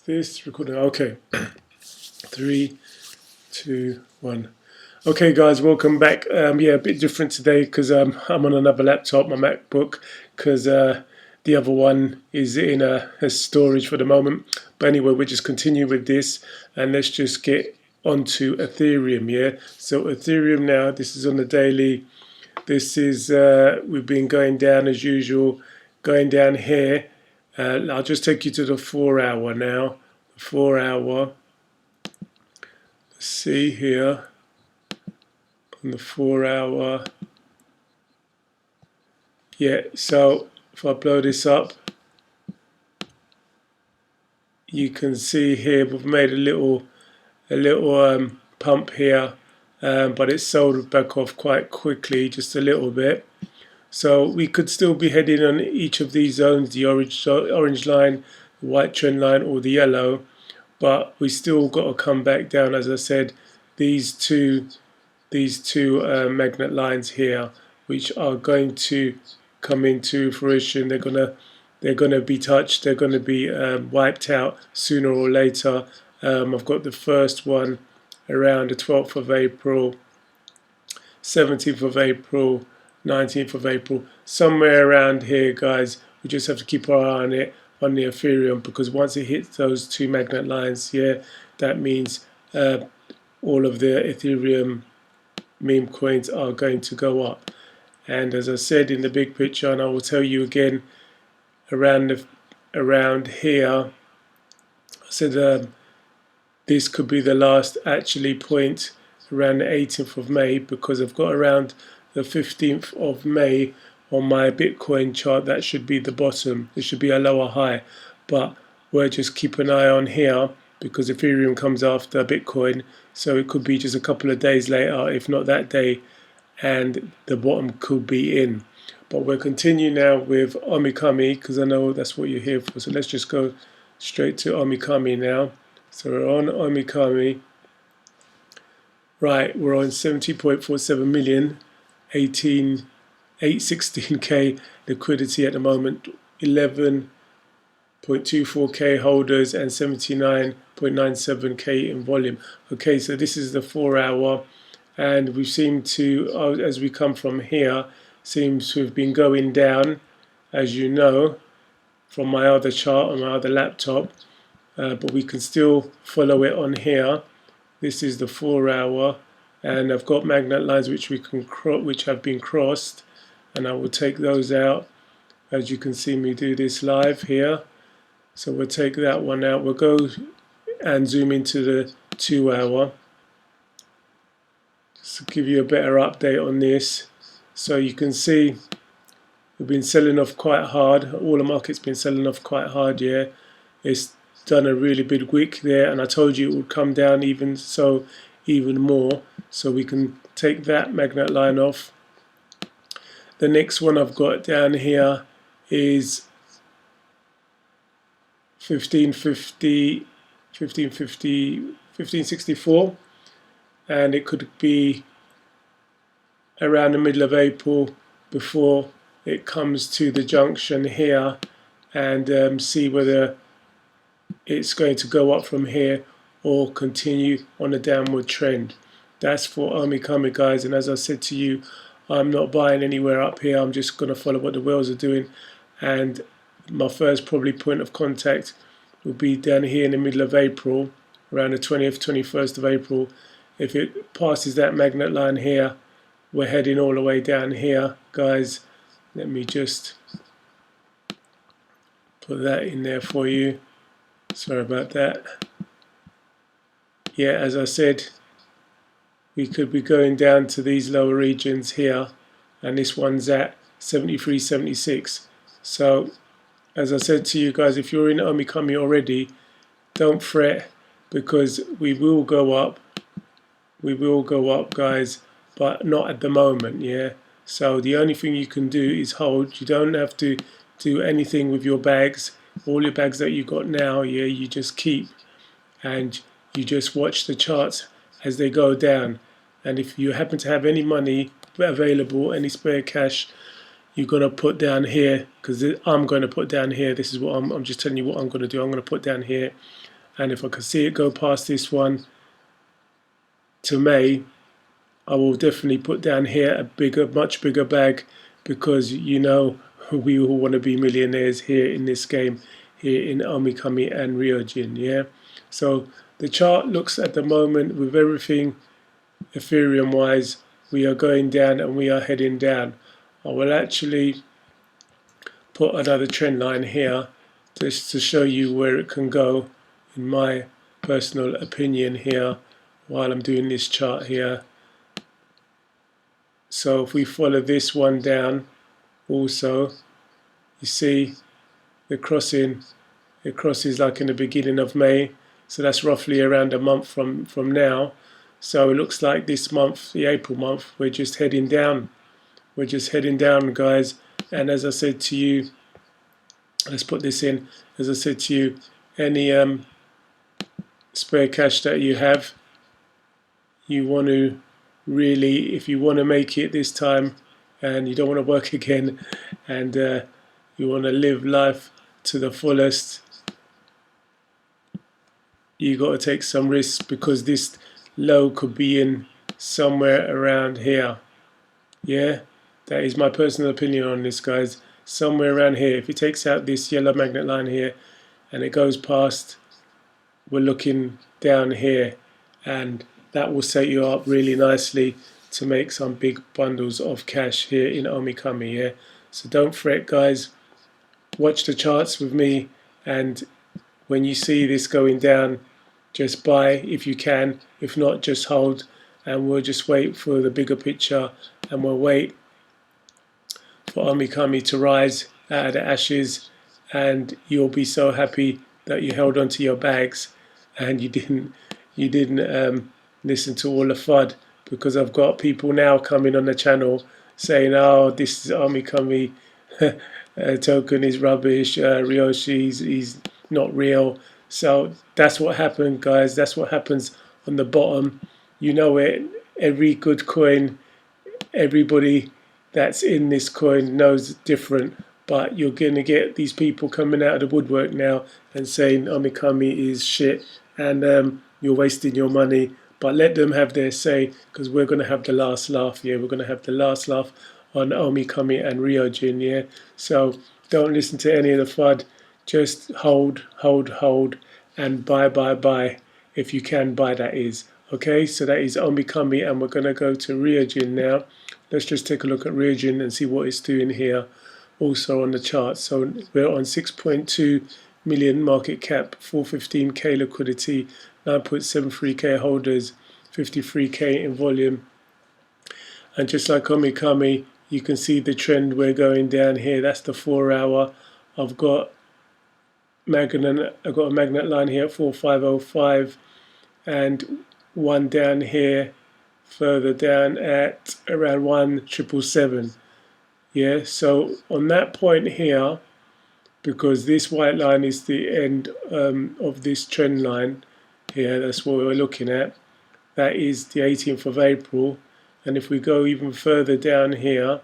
this recording? Okay. 3, 2, 1. Okay, guys, welcome back. Yeah, a bit different today because I'm on another laptop, my MacBook, because the other one is in a storage for the moment. But anyway, we'll just continue with this and let's just get onto Ethereum. Yeah, so Ethereum now. This is on the daily. This is we've been going down as usual, going down here. I'll just take you to the 4-hour now. 4-hour. Let's see here on the 4-hour. Yeah, so if I blow this up, you can see here we've made a little pump here, but it sold back off quite quickly, just a little bit. So we could still be heading on each of these zones, the orange line, the white trend line, or the yellow. But we still got to come back down, as I said, these two magnet lines here, which are going to come into fruition. They're gonna be touched. They're gonna be wiped out sooner or later. I've got the first one around the 12th of April, 17th of April, 19th of April, somewhere around here, guys. We just have to keep our eye on it on the Ethereum, because once it hits those two magnet lines, yeah, that means all of the Ethereum meme coins are going to go up. And as I said in the big picture, and I will tell you again, around here, I said this could be the last actually point around the 18th of May, because I've got around the 15th of May on my Bitcoin chart. That should be the bottom. It should be a lower high, but we'll just keep an eye on here because Ethereum comes after Bitcoin, so it could be just a couple of days later, if not that day, and the bottom could be in. But we'll continue now with Omikami, because I know that's what you're here for. So let's just go straight to Omikami now. So we're on Omikami. Right, we're on 70.47 million, 816k liquidity at the moment, 11.24k holders, and 79.97k in volume. Okay, so this is the 4-hour, and we seem to, as we come from here, seems to have been going down, as you know, from my other chart on my other laptop, but we can still follow it on here. This is the 4-hour, and I've got magnet lines which have been crossed, and I will take those out, as you can see me do this live here. So we'll take that one out. We'll go and zoom into the 2-hour just to give you a better update on this. So you can see we've been selling off quite hard. All the market's been selling off quite hard. Yeah, it's done a really big wick there, and I told you it would come down even more. So we can take that magnet line off. The next one I've got down here is 1564, and it could be around the middle of April before it comes to the junction here, and see whether it's going to go up from here or continue on a downward trend. That's for Omikami, guys, and as I said to you, I'm not buying anywhere up here. I'm just going to follow what the whales are doing, and my first probably point of contact will be down here in the middle of April, around the 20th, 21st of April. If it passes that magnet line here, we're heading all the way down here, guys. Let me just put that in there for you. Sorry about that. Yeah, as I said, we could be going down to these lower regions here, and this one's at 73.76. So as I said to you guys, if you're in Omikami already, don't fret, because we will go up, guys, but not at the moment. Yeah, so the only thing you can do is hold. You don't have to do anything with your bags. All your bags that you got now, yeah, you just keep, and you just watch the charts as they go down. And if you happen to have any money available, any spare cash, you're going to put down here, because I'm going to put down here. This is what I'm just telling you what I'm going to do. I'm going to put down here and if I can see it go past this one to May, I will definitely put down here a bigger, much bigger bag, because you know we all want to be millionaires here in this game, here in Omikami and Ryujin. Yeah, so the chart looks at the moment with everything Ethereum wise, we are going down and we are heading down. I will actually put another trend line here just to show you where it can go, in my personal opinion here, while I'm doing this chart here. So if we follow this one down also, you see the crossing, it crosses like in the beginning of May, so that's roughly around a month from now. So it looks like this month, the April month, we're just heading down. We're just heading down, guys. And as I said to you, let's put this in. As I said to you, any spare cash that you have, you want to really, if you want to make it this time and you don't want to work again, and you want to live life to the fullest, you got to take some risks, because this low could be in somewhere around here. Yeah, that is my personal opinion on this, guys. Somewhere around here. If it takes out this yellow magnet line here and it goes past, we're looking down here, and that will set you up really nicely to make some big bundles of cash here in Omikami. Yeah, so don't fret, guys. Watch the charts with me, and when you see this going down, just buy if you can. If not, just hold, and we'll just wait for the bigger picture, and we'll wait for Omikami to rise out of the ashes, and you'll be so happy that you held onto your bags and you didn't listen to all the FUD, because I've got people now coming on the channel saying, oh, this is Omikami token is rubbish, Ryoshi, he's not real. So that's what happened, guys. That's what happens on the bottom. You know it. Every good coin, everybody that's in this coin knows different, but you're going to get these people coming out of the woodwork now and saying Omikami is shit, and you're wasting your money. But let them have their say, because we're going to have the last laugh. Yeah, we're going to have the last laugh on Omikami and Ryujin. Yeah, so don't listen to any of the FUD. Just hold, and buy if you can buy, that is. Okay, so that is Omikami, and we're going to go to Ryujin now. Let's just take a look at Ryujin and see what it's doing here also on the chart. So we're on 6.2 million market cap, 415k liquidity, 9.73k holders, 53k in volume. And just like Omikami, you can see the trend we're going down here. That's the 4 hour. I've got a magnet line here at 4505, and one down here further down at around 1777. Yeah, so on that point here, because this white line is the end of this trend line here, that's what we're looking at. That is the 18th of April. And if we go even further down here,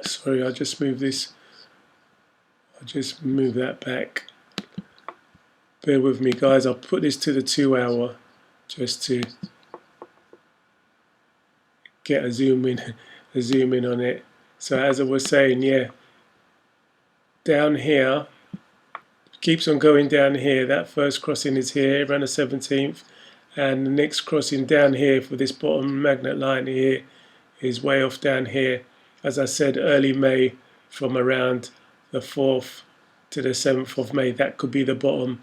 sorry, I'll just move this, I'll just move that back. Bear with me, guys. I'll put this to the 2 hour just to get a zoom in on it. So as I was saying, yeah, down here, keeps on going down here. That first crossing is here around the 17th, and the next crossing down here for this bottom magnet line here is way off down here. As I said, early May, from around the 4th to the 7th of May, that could be the bottom.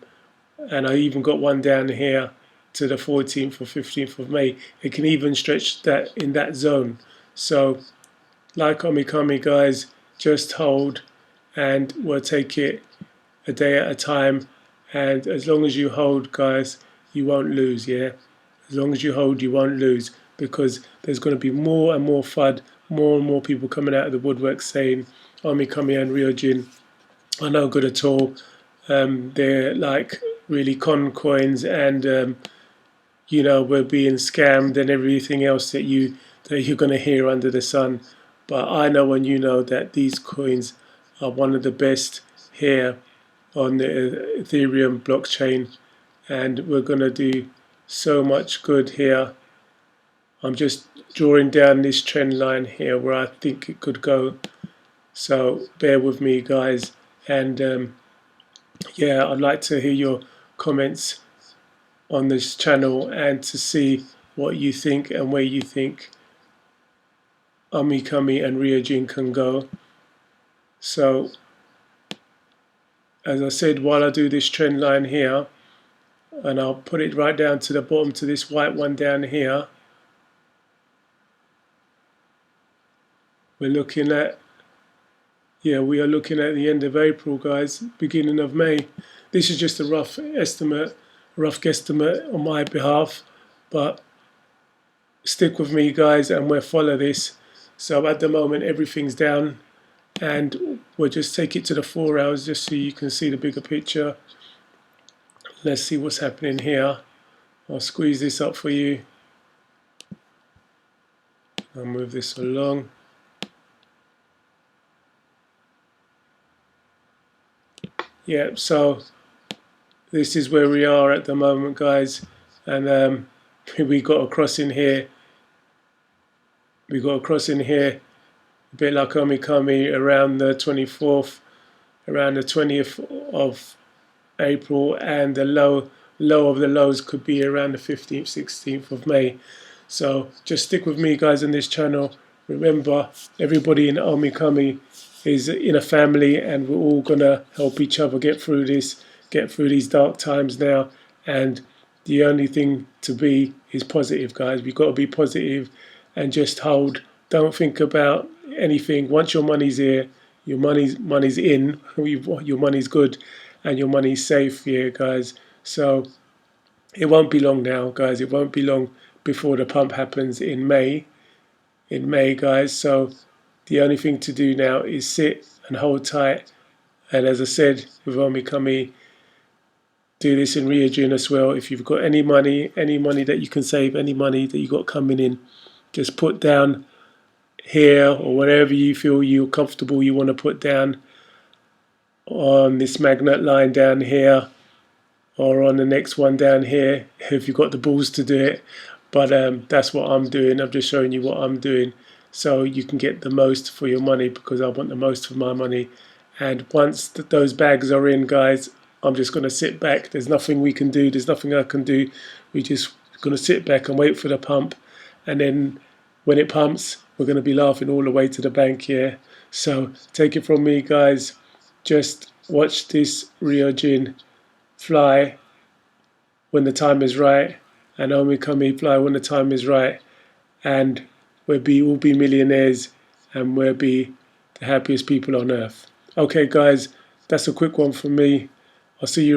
And I even got one down here to the 14th or 15th of May. It can even stretch that in that zone. So like Omikami, guys, just hold, and we'll take it a day at a time. And as long as you hold, guys, you won't lose. Yeah, as long as you hold, you won't lose, because there's going to be more and more FUD, more and more people coming out of the woodwork saying Omikami and Ryujin are no good at all. They're like really con coins, and you know, we're being scammed and everything else that you're going to hear under the sun. But I know, and you know, that these coins are one of the best here on the Ethereum blockchain, and we're going to do so much good here. I'm just drawing down this trend line here where I think it could go, so bear with me guys, and yeah, I'd like to hear your comments on this channel and to see what you think and where you think Omikami and Ryujin can go. So as I said, while I do this trend line here, and I'll put it right down to the bottom to this white one down here, we're looking at, yeah, we are looking at the end of April, guys, beginning of May. This is just a rough estimate, rough guesstimate on my behalf, but stick with me guys and we'll follow this. So at the moment everything's down, and we'll just take it to the 4 hours just so you can see the bigger picture. Let's see what's happening here. I'll squeeze this up for you. I'll move this along. Yeah, so this is where we are at the moment, guys, and we got a cross in here. We got a cross in here, a bit like Omikami, around the 24th, around the 20th of April, and the low of the lows could be around the 15th, 16th of May. So just stick with me, guys, on this channel. Remember, everybody in Omikami is in a family, and we're all gonna help each other get through this, get through these dark times now. And the only thing to be is positive, guys. We've got to be positive and just hold. Don't think about anything. Once your money's here, your money's in. Your money's good, and your money's safe here, guys. So it won't be long now, guys. It won't be long before the pump happens in May. In May, guys. So the only thing to do now is sit and hold tight. And as I said, with Omikami, do this in Ryujin as well. If you've got any money that you can save, any money that you got coming in, just put down here or wherever you feel you're comfortable you want to put down, on this magnet line down here or on the next one down here if you've got the balls to do it. But that's what I'm doing. I'm just showing you what I'm doing so you can get the most for your money, because I want the most for my money. And once those bags are in, guys, I'm just going to sit back. There's nothing we can do. There's nothing I can do. We're just going to sit back and wait for the pump. And then when it pumps, we're going to be laughing all the way to the bank here. So take it from me, guys. Just watch this Ryujin fly when the time is right, and Omikami fly when the time is right, and we'll all be millionaires, and we'll be the happiest people on earth. Okay, guys, that's a quick one from me. I'll see you